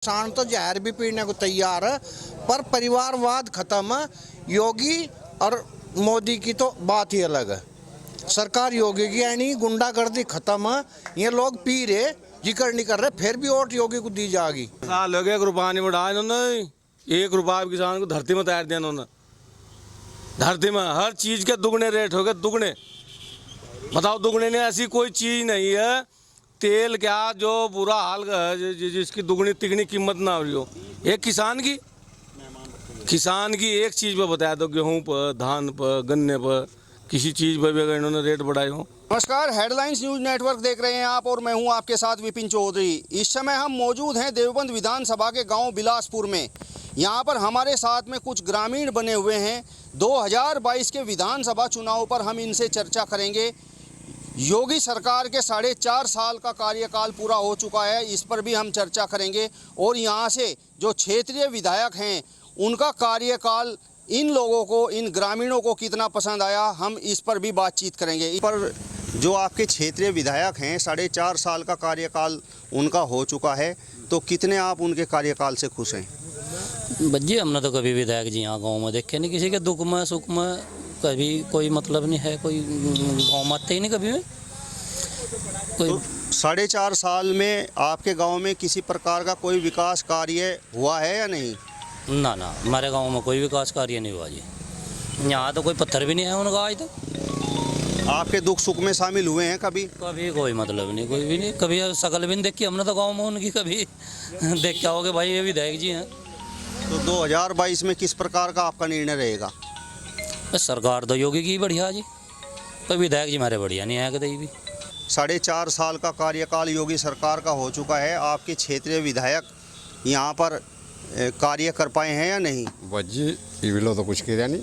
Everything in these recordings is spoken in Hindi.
किसान तो जहर भी पीने को तैयार है, पर परिवारवाद खत्म है। योगी और मोदी की तो बात ही अलग है। सरकार योगी की यानी गुंडागर्दी खत्म है। ये लोग पी रहे, जिक्र नहीं कर रहे, फिर भी वोट योगी को दी जाएगी। साल हो गए, 1 रुपया नहीं बढ़ाया इन्होंने। 1 रुपया किसान को धरती में तैयार दिया इन्होंने। धरती में हर चीज के दुगने रेट हो गए, दुगने। बताओ, दुगने ने ऐसी कोई चीज नहीं है। तेल क्या जो बुरा हाल है, जिसकी दुगनी तिगनी कीमत ना हो रही हो। एक किसान की एक चीज पर बता दो, गेहूं पर, धान पर, गन्ने पर, किसी चीज पर भी अगर इन्होंने रेट बढ़ाए हो। नमस्कार, हेडलाइंस न्यूज नेटवर्क देख रहे हैं आप और मैं हूं आपके साथ विपिन चौधरी। इस समय हम मौजूद हैं देवबंद विधानसभा के गांव बिलासपुर में। यहां पर हमारे साथ में कुछ ग्रामीण बने हुए हैं। 2022 के विधानसभा चुनाव पर हम इनसे चर्चा करेंगे। योगी सरकार के 4.5 साल का कार्यकाल पूरा हो चुका है, इस पर भी हम चर्चा करेंगे। और यहाँ से जो क्षेत्रीय विधायक हैं उनका कार्यकाल इन लोगों को, इन ग्रामीणों को कितना पसंद आया, हम इस पर भी बातचीत करेंगे। पर जो आपके क्षेत्रीय विधायक हैं, 4.5 साल का कार्यकाल उनका हो चुका है, तो कितने आप उनके कार्यकाल से खुश हैं? बज्जी, हमने तो कभी विधायक जी यहाँ गाँव में देखे नहीं। किसी के दुख में सुख में कभी कोई मतलब नहीं है, कोई गाँव में आते ही नहीं कभी में कोई। तो 4.5 साल में आपके गांव में किसी प्रकार का कोई विकास कार्य हुआ है या नहीं? ना, हमारे गांव में कोई विकास कार्य नहीं हुआ जी। यहाँ तो कोई पत्थर भी नहीं है उनका आज तक। आपके दुख सुख में शामिल हुए हैं कभी? कभी कोई मतलब नहीं, कोई भी नहीं। कभी शकल भी नहीं देखी हमने तो गाँव में उनकी। कभी देख क्या होगे भाई, ये विधायक जी हैं। तो 2022 में किस प्रकार का आपका निर्णय रहेगा? बस सरकार तो योगी की बढ़िया जी, पर विधायक जी हमारे बढ़िया नहीं है कहीं भी। 4.5 साल का कार्यकाल योगी सरकार का हो चुका है। आपके क्षेत्रीय विधायक यहाँ पर कार्य कर पाए हैं या नहीं? बज्जी ये बिलो तो कुछ किया नहीं,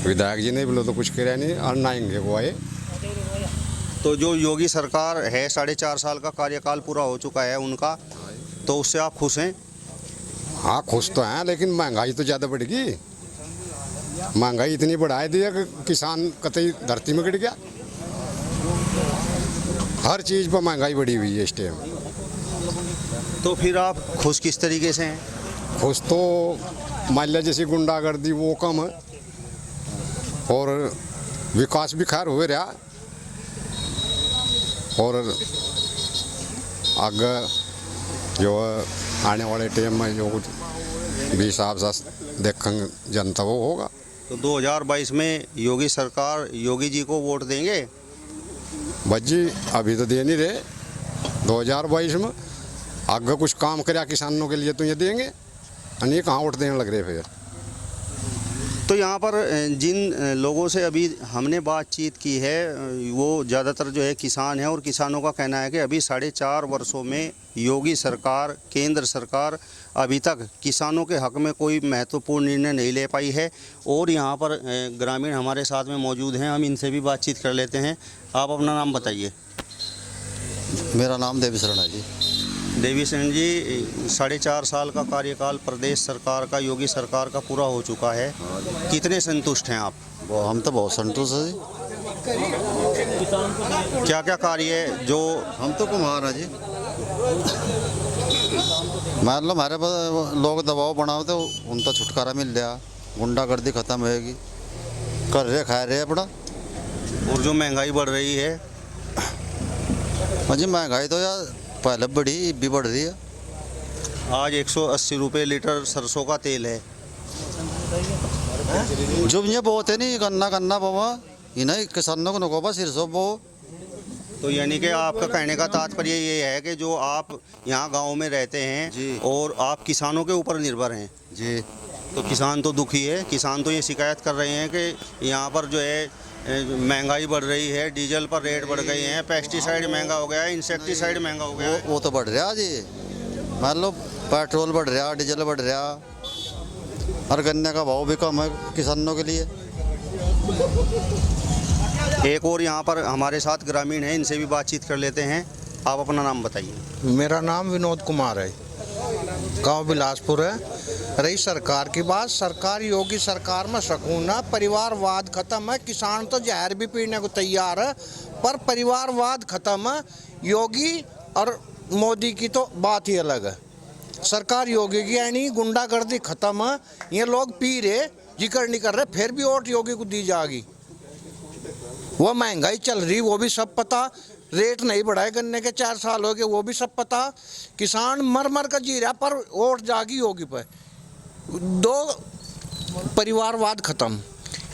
विधायक जी ने बिलो तो कुछ किया नहीं, और ना आएंगे वो आए। तो जो योगी सरकार है, 4.5 साल का कार्यकाल पूरा हो चुका है उनका, तो उससे आप खुश हैं? हाँ, खुश तो हैं, लेकिन महंगाई तो ज़्यादा बढ़ गई। महंगाई इतनी बढ़ाई दी है कि किसान कतई धरती में गिर गया। हर चीज़ पर महंगाई बढ़ी हुई है इस टाइम। तो फिर आप खुश किस तरीके से हैं? खुश तो मान लिया जैसे गुंडागर्दी वो कम है, और विकास भी खैर हो रहा, और आगे जो आने वाले टाइम में जो भी हिसाब से देखेंगे जनता वो होगा। तो 2022 में योगी सरकार, योगी जी को वोट देंगे? बज्जी अभी तो दे नहीं रहे। 2022 में आगे कुछ काम करा किसानों के लिए तो ये देंगे, और कहाँ वोट देने लग रहे फिर। तो यहाँ पर जिन लोगों से अभी हमने बातचीत की है, वो ज़्यादातर जो है किसान है, और किसानों का कहना है कि अभी 4.5 वर्षों में योगी सरकार, केंद्र सरकार अभी तक किसानों के हक में कोई महत्वपूर्ण निर्णय नहीं ले पाई है। और यहाँ पर ग्रामीण हमारे साथ में मौजूद हैं, हम इनसे भी बातचीत कर लेते हैं। आप अपना नाम बताइए। मेरा नाम देवी शरण है जी। देवी शरण जी, 4.5 साल का कार्यकाल प्रदेश सरकार का, योगी सरकार का पूरा हो चुका है, कितने संतुष्ट हैं आप? हम तो बहुत संतुष्ट हैं जी। क्या क्या कार्य है जो? हम तो कुम्हार हैं जी। मान लो हमारे पास लोग दबाव बनाओ तो उनका छुटकारा मिल गया, गुंडागर्दी खत्म होगी, कर रहे खा रहे अपना। और जो महंगाई बढ़ रही है? हाँ जी, महंगाई तो यार पहले बढ़ी, भी बढ़ रही है। आज 180 रुपये लीटर सरसों का तेल है। जो ये बहुत है नहीं, गन्ना बाबा इन्हें किसानों को नको बस सिरसों बो। तो यानी कि आपका कहने का तात्पर्य ये है कि जो आप यहाँ गांव में रहते हैं जी, और आप किसानों के ऊपर निर्भर हैं जी, तो किसान तो दुखी है। किसान तो ये शिकायत कर रहे हैं कि यहाँ पर जो है महंगाई बढ़ रही है, डीजल पर रेट बढ़ गए हैं, पेस्टिसाइड महंगा हो गया है, इंसेक्टिसाइड महंगा हो गया है। वो तो बढ़ रहा जी। मान लो पेट्रोल बढ़ रहा, डीजल बढ़ रहा, और गन्ने का भाव भी कम है किसानों के लिए। एक और यहाँ पर हमारे साथ ग्रामीण हैं, इनसे भी बातचीत कर लेते हैं। आप अपना नाम बताइए। मेरा नाम विनोद कुमार है, गांव बिलासपुर है। रही सरकार की बात, सरकार योगी सरकार में सुकून है, परिवारवाद खत्म है। किसान तो जहर भी पीने को तैयार है, पर परिवारवाद खत्म है। योगी और मोदी की तो बात ही अलग है। सरकार योगी की यानी गुंडागर्दी खत्म, ये लोग पी रहे जिक्र नहीं कर रहे, फिर भी वोट योगी को दी जाएगी। वो महंगाई चल रही वो भी सब पता, रेट नहीं बढ़ाए गन्ने के 4 साल हो गए वो भी सब पता, किसान मर मर कर जी रहा पर वोट जागी योगी पर। 2 परिवारवाद खत्म,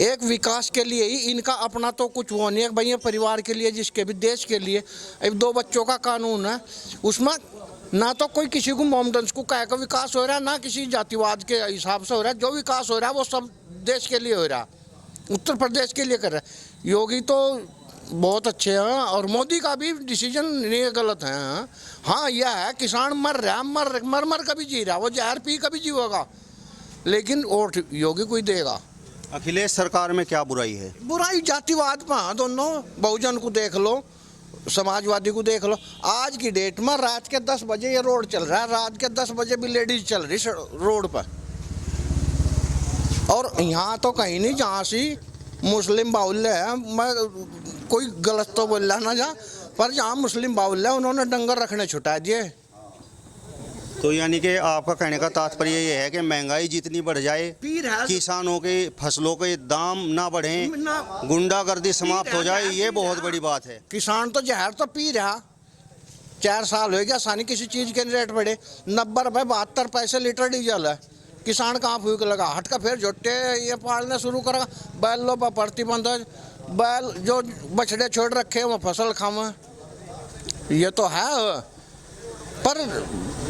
एक विकास के लिए ही इनका अपना तो कुछ वो नहीं है भाई, ये परिवार के लिए जिसके भी देश के लिए। अब 2 बच्चों का कानून है, उसमें ना तो कोई किसी को मोमडंस को कह का विकास हो रहा है, ना किसी जातिवाद के हिसाब से हो रहा है। जो विकास हो रहा है वो सब देश के लिए हो रहा है, उत्तर प्रदेश के लिए कर रहा है। योगी तो बहुत अच्छे हैं और मोदी का भी डिसीजन नहीं गलत है। हाँ यह है किसान मर रहा है, मर मर कभी जी रहा, वो जहर पी कभी जीवेगा, लेकिन वोट योगी को ही देगा। अखिलेश सरकार में क्या बुराई है? बुराई जातिवाद में हाँ, दोनों बहुजन को देख लो, समाजवादी को देख लो। आज की डेट में रात के 10 बजे ये रोड चल रहा है, रात के 10 बजे भी लेडीज चल रही रोड पर। और यहाँ तो कहीं नहीं जहाँ से मुस्लिम बाहुल्य है, मैं कोई गलत तो बोल रहा ना जहाँ, पर जहाँ मुस्लिम बाहुल्य है उन्होंने डंगर रखने छुटा दिए। तो यानी कि आपका कहने का तात्पर्य ये है कि महंगाई जितनी बढ़ जाए, किसानों के फसलों के दाम ना बढ़े, गुंडागर्दी समाप्त हो जाए, ये बहुत बड़ी बात है। किसान तो जहर तो पी रहा, 4 साल हो गया आसानी किसी चीज़ के रेट बढ़े। 90 रुपये 72 पैसे लीटर डीजल है, किसान कहाँ फूक लगा, हट का फिर झुट्टे ये पालने शुरू करेगा। बैल लो पर प्रतिबंध, बैल जो बछड़े छोड़ रखे वो फसल खावे, ये तो है। पर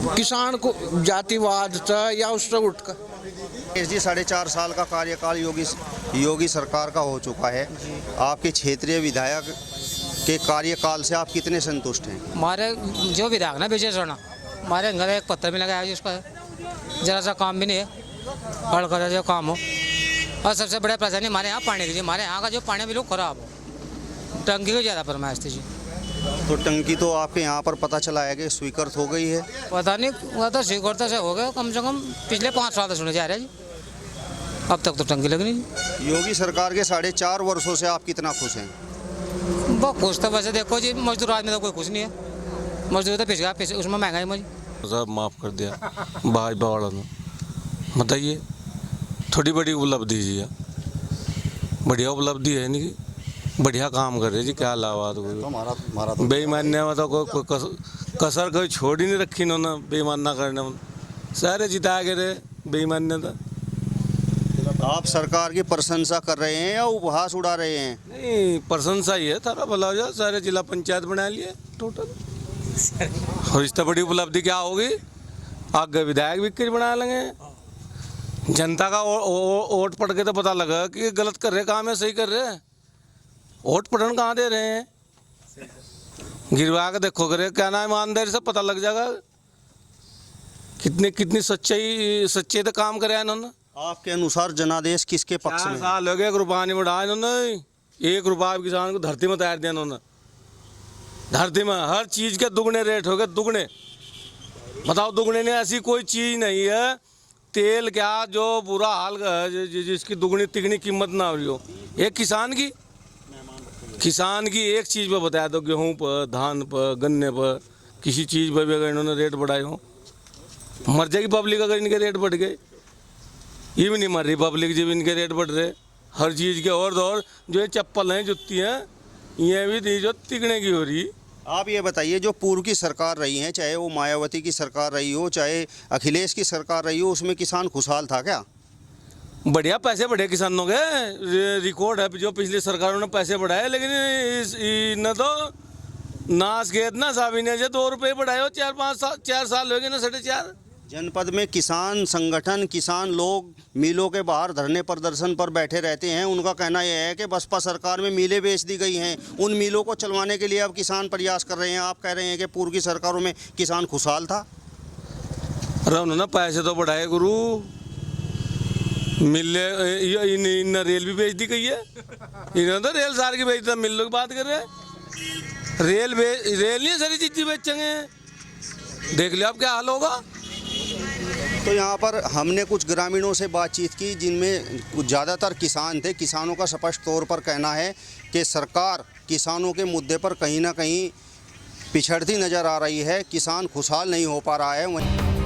किसान को जातिवाद से या उससे उठकर जी 4.5 साल का कार्यकाल योगी सरकार का हो चुका है। आपके क्षेत्रीय विधायक के कार्यकाल से आप कितने संतुष्ट हैं? हमारे जो विधायक ना विजय सोना, हमारे घर एक पत्थर भी लगाया जिसका जरा सा काम भी नहीं है, हड़ कर जो काम हो। और सबसे बड़ा परेशानी हमारे यहाँ पानी की, हमारे यहाँ का जो पानी बिल्कुल खराब हो, टंकी को ज़्यादा फरमाइश थी जी। तो टंकी तो आपके यहाँ पर पता चला है कि स्वीकृत हो गई है? पता नहीं, वह तो स्वीकृत से हो गया, कम से कम पिछले 5 साल से सुने जा रहे हैं जी, अब तक तो टंकी लगी नहीं जी। योगी सरकार के 4.5 वर्षों से आप कितना खुश हैं? बहुत खुश तो वैसे देखो जी, मजदूर आज में तो कोई खुश नहीं है, मजदूर तो पिछड़ा उसमें महंगाई में सब माफ़ कर दिया भाजपा वालों ने। बताइए थोड़ी बड़ी उपलब्धि जी है, बढ़िया उपलब्धि है नहीं, बढ़िया काम कर रहे जी, क्या लावाद कोई बेईमान्य में तो कोई कसर कोई छोड़ ही नहीं रखी इन्होंने बेईमान ना करने में, सारे जिता के रहे बेईमान्य था। आप सरकार की प्रशंसा कर रहे हैं या उपहास उड़ा रहे हैं? नहीं प्रशंसा ही है, थारा भला हो जाए, सारे जिला पंचायत बना लिए टोटल। और इससे बड़ी उपलब्धि क्या होगी, आगे विधायक भी बना लेंगे। जनता का वोट पड़ के तो पता लगा कि गलत कर रहे काम है, सही कर रहे हैं। वोट पढ़न कहाँ दे रहे हैं, गिरवा के देखो करे, क्या नाम ईमानदारी से पता लग जाएगा कितनी सच्चे तो काम करे इन्होंने। आपके अनुसार जनादेश किसके पक्ष में? 4 साल हो गए, 1 रुपया नहीं बढ़ाया इन्होंने, 1 रुपया किसान को धरती में तैयार दिया इन्होंने। धरती में हर चीज़ के दुगने रेट हो गए, दुगने। बताओ दुगने ने ऐसी कोई चीज़ नहीं है, तेल क्या जो बुरा हाल है जिसकी दुगनी तिगनी कीमत ना हो रही हो। एक किसान की एक चीज़ पर बताया दो, गेहूँ पर, धान पर, गन्ने पर, किसी चीज़ पर भी अगर इन्होंने रेट बढ़ाए हो, मर जाएगी पब्लिक अगर इनके रेट बढ़ गए। ये भी नहीं मर रही पब्लिक जब इनके रेट बढ़ रहे हर चीज़ के। और जो ये चप्पल हैं, जुत्ती हैं, ये भी दी जो तिगने की हो रही। आप ये बताइए, जो पूर्व की सरकार रही है, चाहे वो मायावती की सरकार रही हो, चाहे अखिलेश की सरकार रही हो, उसमें किसान खुशहाल था क्या? बढ़िया पैसे बढ़े किसानों के, रिकॉर्ड है जो पिछली सरकारों ने पैसे बढ़ाए, लेकिन न तो नाश के इतना साबी ने 2 रुपये बढ़ाए हो, 4 साल हो गए ना, 4.5। जनपद में किसान संगठन, किसान लोग मिलों के बाहर धरने प्रदर्शन पर बैठे रहते हैं। उनका कहना यह है कि बसपा सरकार में मिलें बेच दी गई हैं, उन मिलों को चलवाने के लिए अब किसान प्रयास कर रहे हैं। आप कह रहे हैं कि पूर्व की सरकारों में किसान खुशहाल था। अरे उन्होंने पैसे तो बढ़ाए गुरु, मिले इन रेल भी बेच दी गई है, इन्होंने तो रेल सार की बेच दी। मिलों की बात कर रहे हैं, रेल नहीं सारी चीज़ें बेचेंगे, देख लिया आप क्या हाल होगा। तो यहाँ पर हमने कुछ ग्रामीणों से बातचीत की, जिनमें कुछ ज़्यादातर किसान थे। किसानों का स्पष्ट तौर पर कहना है कि सरकार किसानों के मुद्दे पर कहीं ना कहीं पिछड़ती नज़र आ रही है, किसान खुशहाल नहीं हो पा रहा है। वहीं